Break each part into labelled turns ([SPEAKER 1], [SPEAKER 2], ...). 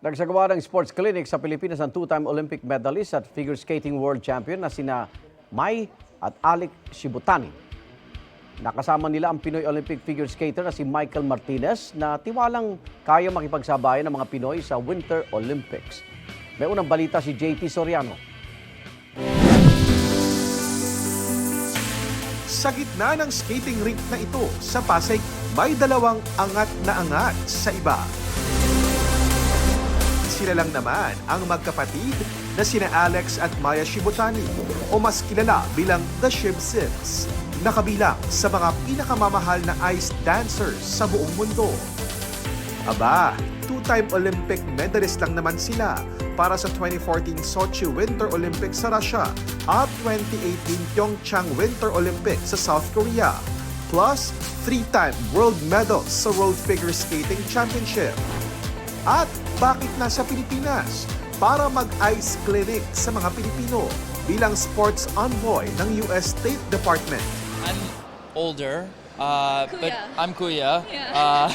[SPEAKER 1] Nagsagawa ng sports clinic sa Pilipinas ang two-time Olympic medalist at figure skating world champion na sina Mai at Alec Shibutani. Nakasama nila ang Pinoy Olympic figure skater na si Michael Martinez na tiwalang kaya makipagsabayan ng mga Pinoy sa Winter Olympics. May unang balita si JT Soriano.
[SPEAKER 2] Sa gitna ng skating rink na ito sa Pasay, may dalawang angat na angat sa iba. Sila lang naman ang magkapatid na sina Alex at Maya Shibutani o mas kilala bilang The Shib-Sibs, na kabilang sa mga pinakamamahal na ice dancers sa buong mundo. Aba, two-time Olympic medalist lang naman sila para sa 2014 Sochi Winter Olympics sa Russia at 2018 Pyeongchang Winter Olympics sa South Korea, plus three-time world medals sa World Figure Skating Championship. At bakit nasa Pilipinas? Para mag-ice clinic sa mga Pilipino bilang sports envoy ng US State Department.
[SPEAKER 3] I'm older, but
[SPEAKER 4] Kuya.
[SPEAKER 3] I'm Kuya.
[SPEAKER 4] Yeah.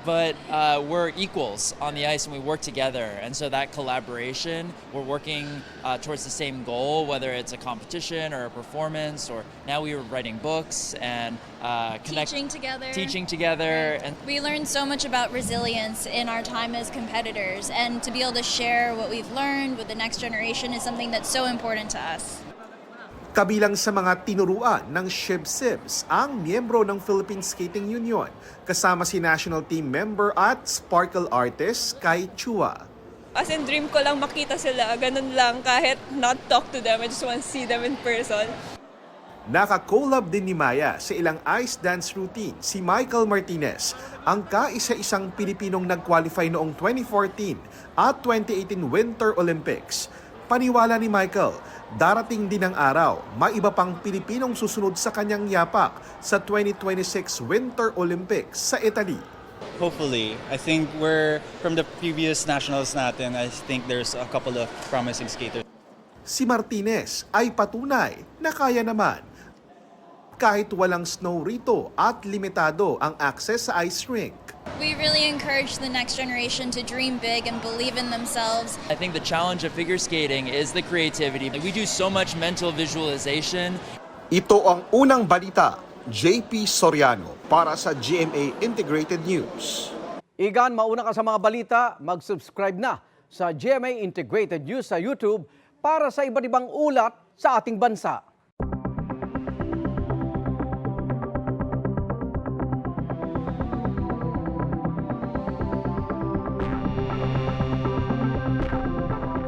[SPEAKER 3] But we're equals on the ice and we work together. And so that collaboration, we're working towards the same goal, whether it's a competition or a performance, or now we were writing books and
[SPEAKER 4] Teaching together.
[SPEAKER 3] Teaching together. And
[SPEAKER 4] We learned so much about resilience in our time as competitors, and to be able to share what we've learned with the next generation is something that's so important to us.
[SPEAKER 2] Kabilang sa mga tinuruan ng Shib-Sibs ang miyembro ng Philippine Skating Union, kasama si national team member at sparkle artist Kai Chua.
[SPEAKER 5] As in, dream ko lang makita sila, ganun lang, kahit not talk to them, I just want to see them in person.
[SPEAKER 2] Naka-collab din ni Maya sa ilang ice dance routine si Michael Martinez, ang kaisa-isang Pilipinong nag-qualify noong 2014 at 2018 Winter Olympics. Paniwala ni Michael, darating din ang araw, maiba pang Pilipinong susunod sa kanyang yapak sa 2026 Winter Olympics sa Italy.
[SPEAKER 6] Hopefully. I think we're, from the previous nationals natin, I think there's a couple of promising skaters.
[SPEAKER 2] Si Martinez ay patunay na kaya naman. Kahit walang snow rito at limitado ang access sa ice rink.
[SPEAKER 4] We really encourage the next generation to dream big and believe in themselves.
[SPEAKER 3] I think the challenge of figure skating is the creativity. We do so much mental visualization.
[SPEAKER 2] Ito ang unang balita, JP Soriano para sa GMA Integrated News.
[SPEAKER 1] Igan, mauna ka sa mga balita, mag-subscribe na sa GMA Integrated News sa YouTube para sa iba't ibang ulat sa ating bansa.